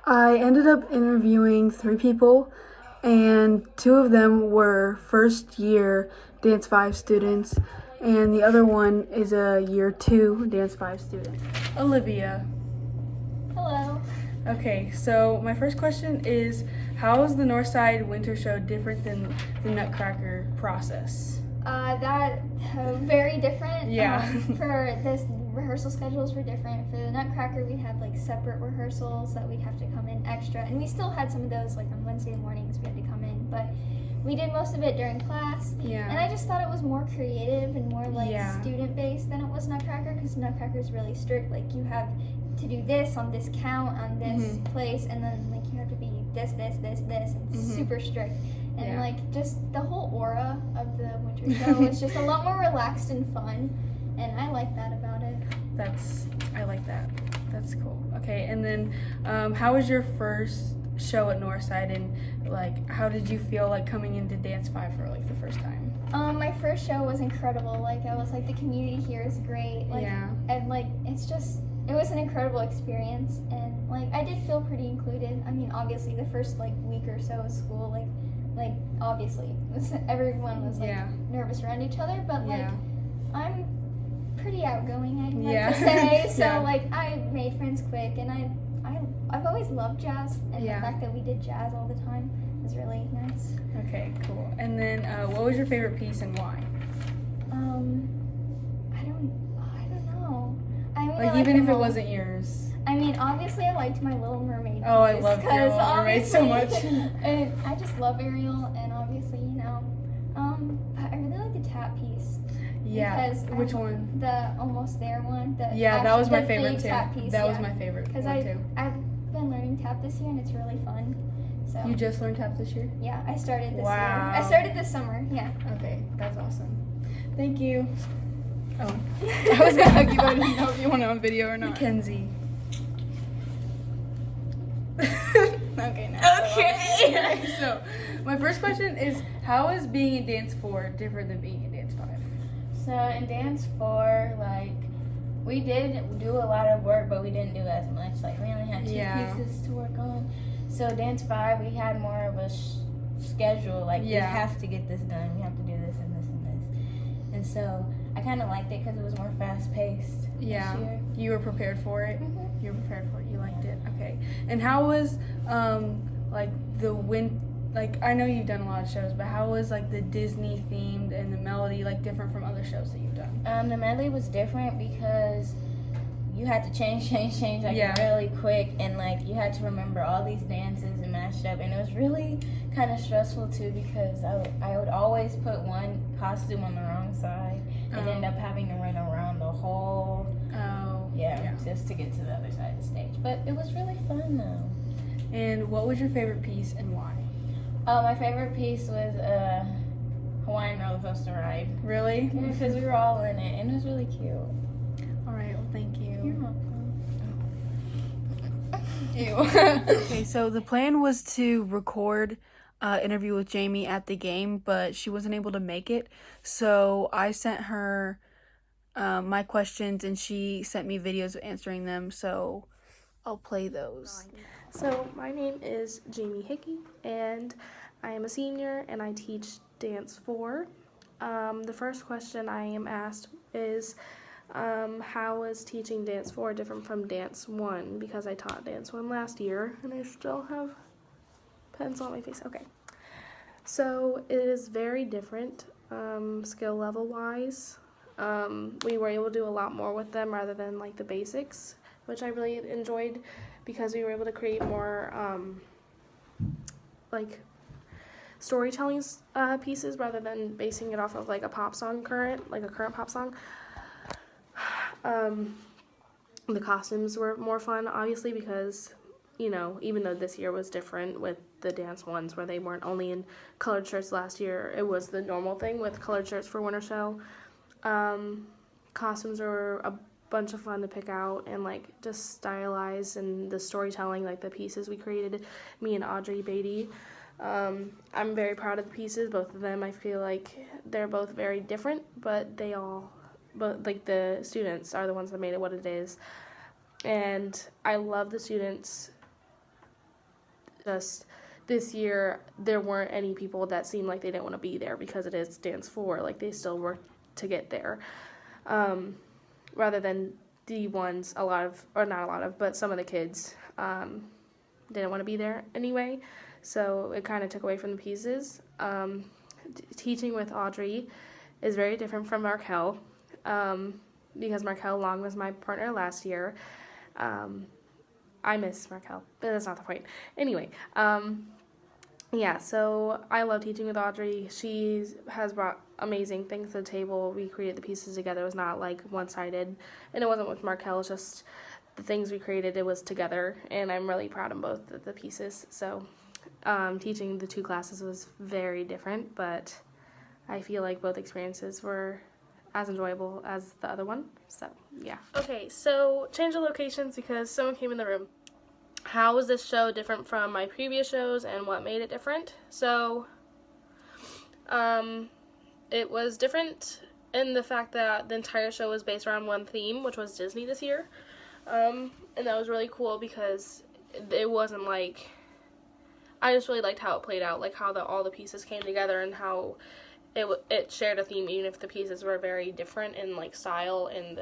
I ended up interviewing 3 people, and 2 of them were first year Dance 5 students, and the other one is a year 2 Dance 5 student. Olivia. Hello. Okay, so my first question is, how is the Northside Winter Show different than the Nutcracker process? That very different. Yeah. For this, rehearsal schedules were different. For the Nutcracker, we had like separate rehearsals that we'd have to come in extra, and we still had some of those like on Wednesday mornings we had to come in, but we did most of it during class. Yeah. And I just thought it was more creative and more like Yeah. student based than it was Nutcracker, because Nutcracker is really strict. Like you have to do this on this count on this place, and then like you have to be this, and it's super strict. And Yeah. like just the whole aura of the winter show is just a lot more relaxed and fun, and I like that about it. I like that. That's cool. Okay, and then how was your first show at Northside, and like how did you feel like coming into Dance 5 for like the first time? My first show was incredible. Like I was like, the community here is great. Like, Yeah. And like it was an incredible experience, and like I did feel pretty included. I mean, obviously the first like week or so of school, like obviously everyone was like Yeah. nervous around each other, but like Yeah. I'm pretty outgoing, I like Yeah. to say. So Yeah. like I made friends quick, and I've always loved jazz, and Yeah. the fact that we did jazz all the time was really nice. Okay, cool. And then what was your favorite piece and why? I don't know. I mean, Like I even them if it all. wasn't yours. I mean, obviously, I liked my Little Mermaid. Oh, I piece, loved your 'cause Little Mermaid so obviously- much. and I just love Ariel, and obviously, but I really like the tap piece. Yeah. Because Which one? The Almost There one. Yeah, that was my the favorite big too. Tap piece, That was yeah. my favorite Because one too. I've been learning tap this year, and it's really fun. So You just learned tap this year? yeah, I started this year. Wow. I started this summer. Yeah. Okay, that's awesome. Thank you. Oh, I was gonna hug you, but I didn't know if you want it on video or not. Mackenzie. Okay, now. Okay. So, my first question is, how is being in Dance 4 different than being in Dance 5? So in Dance 4, like, we did do a lot of work, but we didn't do as much. Like, we only had two pieces to work on. So Dance 5, we had more of a schedule. Like, you have to get this done. You have to do this and this and this. And so I kind of liked it because it was more fast-paced Yeah. this year. You were prepared for it? Mm-hmm. You were prepared for it. You liked it. Okay. And how was, like, the wind... Like, I know you've done a lot of shows, but how was, like, the Disney themed and the melody, like, different from other shows that you've done? The medley was different because you had to change, like, really quick. And, like, you had to remember all these dances and mashed up. And it was really kind of stressful, too, because I would always put one costume on the wrong side and end up having to run around the whole... just to get to the other side of the stage. But it was really fun, though. And what was your favorite piece and why? My favorite piece was Hawaiian roller coaster ride. Really? Yeah, because we were all in it, and it was really cute. All right, well, thank you. You're welcome. Ew. Okay, so the plan was to record an interview with Jamie at the game, but she wasn't able to make it. So I sent her my questions, and she sent me videos answering them. So I'll play those. So my name is Jamie Hickey, and I am a senior, and I teach Dance 4. The first question I am asked is, how is teaching Dance 4 different from Dance 1? Because I taught Dance 1 last year, and I still have pencil on my face. Okay. So it is very different, skill level wise. We were able to do a lot more with them rather than like the basics, which I really enjoyed because we were able to create more like storytelling pieces rather than basing it off of like a pop song current pop song. The costumes were more fun, obviously, because, you know, even though this year was different with the dance ones where they weren't only in colored shirts last year, it was the normal thing with colored shirts for Winter Show. Costumes were a bunch of fun to pick out and like just stylize, and the storytelling, like the pieces we created, me and Audrey Beatty. I'm very proud of the pieces, both of them. I feel like they're both very different, but like the students are the ones that made it what it is. And I love the students Just this year, there weren't any people that seemed like they didn't want to be there because it is Dance 4. Like, they still worked to get there. Rather than the ones, but some of the kids didn't want to be there anyway. So it kind of took away from the pieces. Teaching with Audrey is very different from Markel, because Markel Long was my partner last year. I miss Markel, but that's not the point. Anyway, yeah, so I love teaching with Audrey. She has brought amazing things to the table. We created the pieces together. It was not like one-sided, and it wasn't with Markel. It's just the things we created, it was together, and I'm really proud of both of the pieces. So teaching the 2 classes was very different, but I feel like both experiences were as enjoyable as the other one. So yeah. Okay, so change the locations because someone came in the room. How was this show different from my previous shows and what made it different? So it was different in the fact that the entire show was based around one theme, which was Disney this year. And that was really cool because it wasn't like, I just really liked how it played out, like how all the pieces came together and how it shared a theme, even if the pieces were very different in like style and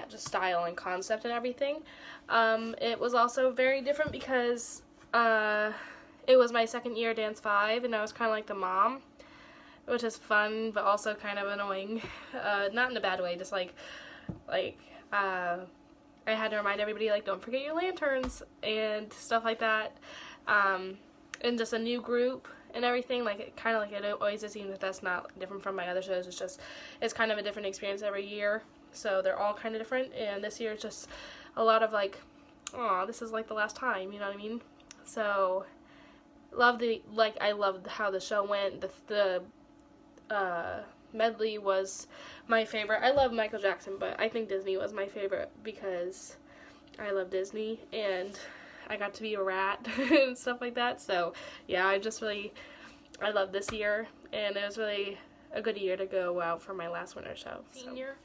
just style and concept and everything. It was also very different because it was my second year Dance 5, and I was kind of like the mom, which is fun but also kind of annoying. Not in a bad way, just like I had to remind everybody, like, don't forget your lanterns and stuff like that. And just a new group and everything, like, it always seems that that's not different from my other shows. It's kind of a different experience every year. So they're all kind of different, and this year it's just a lot of like, oh, this is like the last time, you know what I mean? So I loved how the show went. The medley was my favorite. I love Michael Jackson, but I think Disney was my favorite because I love Disney and I got to be a rat and stuff like that. So yeah, I love this year, and it was really a good year to go out for my last winter show. Senior.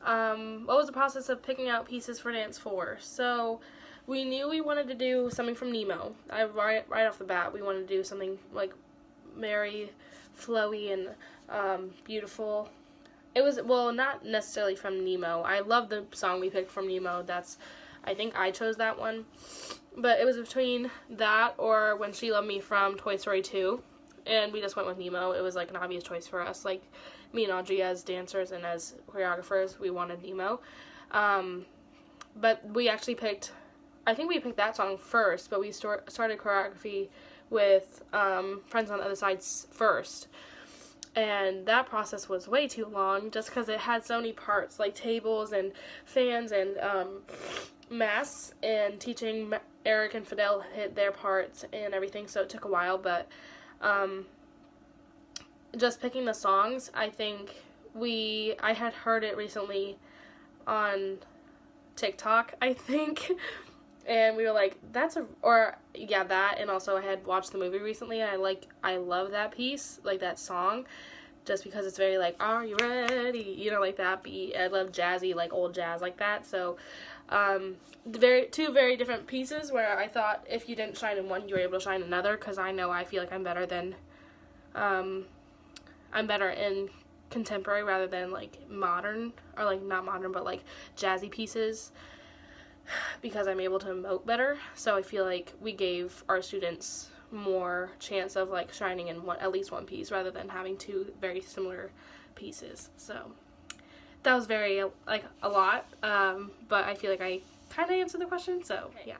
What was the process of picking out pieces for Dance 4? So we knew we wanted to do something from Nemo. Right off the bat, we wanted to do something like very flowy and beautiful. It was, well, not necessarily from Nemo. I love the song we picked from Nemo. I think I chose that one. But it was between that or When She Loved Me from Toy Story 2. And we just went with Nemo. It was like an obvious choice for us. Like, me and Audrey as dancers and as choreographers, we wanted Nemo. But we actually picked that song first, but we started choreography with Friends on the Other Side first. And that process was way too long just because it had so many parts, like tables and fans and masks, and teaching Eric and Fidel hit their parts and everything, so it took a while. But just picking the songs, I think I had heard it recently on TikTok, I think, and we were like, that, and also I had watched the movie recently, and I love that piece, like that song, just because it's very like, are you ready, you know, like that beat. I love jazzy, like old jazz like that. So two very different pieces where I thought if you didn't shine in one, you were able to shine in another, because I feel like I'm better than I'm better in contemporary rather than like modern, or like not modern but like jazzy pieces, because I'm able to emote better. So I feel like we gave our students more chance of like shining in at least one piece rather than having two very similar pieces. So that was very like a lot, but I feel like I kind of answered the question. So yeah,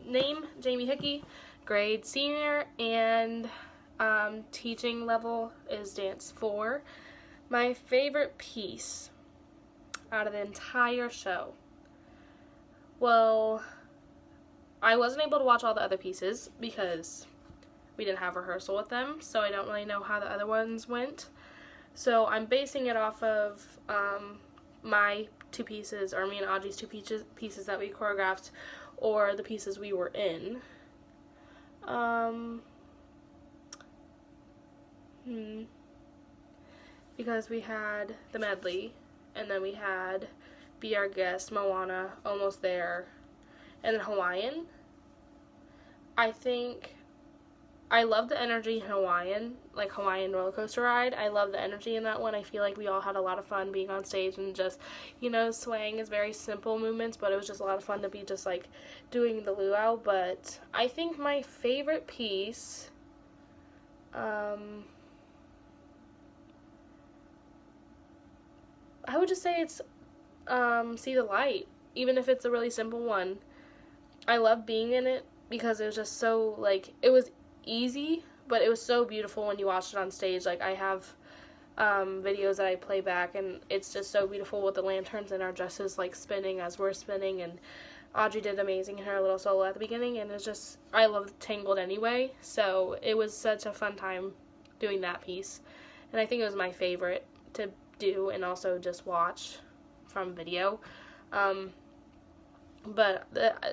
name Jamie Hickey, grade senior, and teaching level is Dance 4. My favorite piece out of the entire show, well, I wasn't able to watch all the other pieces because we didn't have rehearsal with them, so I don't really know how the other ones went. So I'm basing it off of my two pieces, or me and Audrey's two pieces that we choreographed, or the pieces we were in. Because we had the medley, and then we had Be Our Guest, Moana, Almost There, and then Hawaiian. I think I love the energy in Hawaiian roller coaster ride. I love the energy in that one. I feel like we all had a lot of fun being on stage and just, swaying is very simple movements, but it was just a lot of fun to be just like doing the luau. But I think my favorite piece, I would just say it's See the Light, even if it's a really simple one. I love being in it because it was just so, it was easy, but it was so beautiful when you watched it on stage. Like, I have videos that I play back, and it's just so beautiful with the lanterns and our dresses, spinning as we're spinning, and Audrey did amazing in her little solo at the beginning, and it's just, I love Tangled anyway, so it was such a fun time doing that piece, and I think it was my favorite to do and also just watch from video. But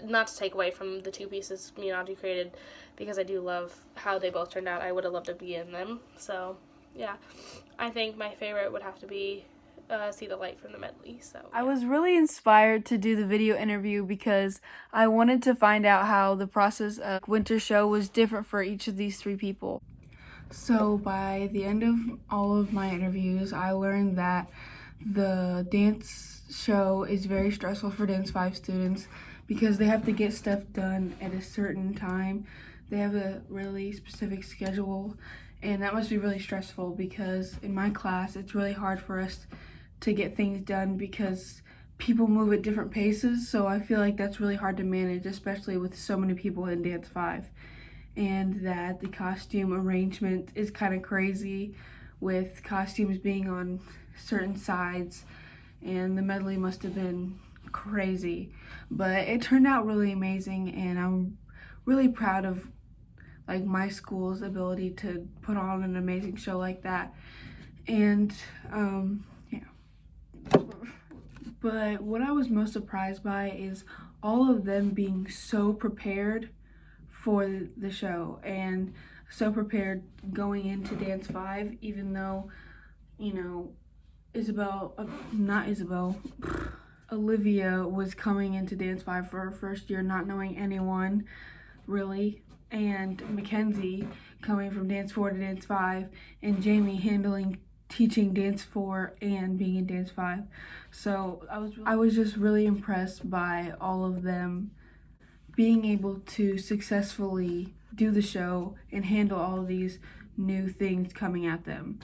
not to take away from the two pieces me and Audrey created, because I do love how they both turned out. I would have loved to be in them. So, yeah. I think my favorite would have to be See the Light from the medley. So yeah. I was really inspired to do the video interview because I wanted to find out how the process of winter show was different for each of these three people. So by the end of all of my interviews, I learned that the dance show is very stressful for Dance 5 students because they have to get stuff done at a certain time. They have a really specific schedule, and that must be really stressful because in my class it's really hard for us to get things done because people move at different paces, so I feel like that's really hard to manage, especially with so many people in Dance 5. And that the costume arrangement is kind of crazy with costumes being on certain sides, and the medley must have been crazy, but it turned out really amazing, and I'm really proud of my school's ability to put on an amazing show like that. And yeah, but what I was most surprised by is all of them being so prepared for the show and so prepared going into Dance 5, even though, Olivia was coming into Dance 5 for her first year not knowing anyone, really, and Mackenzie coming from Dance 4 to Dance 5, and Jamie teaching Dance 4 and being in Dance 5. So I was just really impressed by all of them being able to successfully do the show and handle all of these new things coming at them.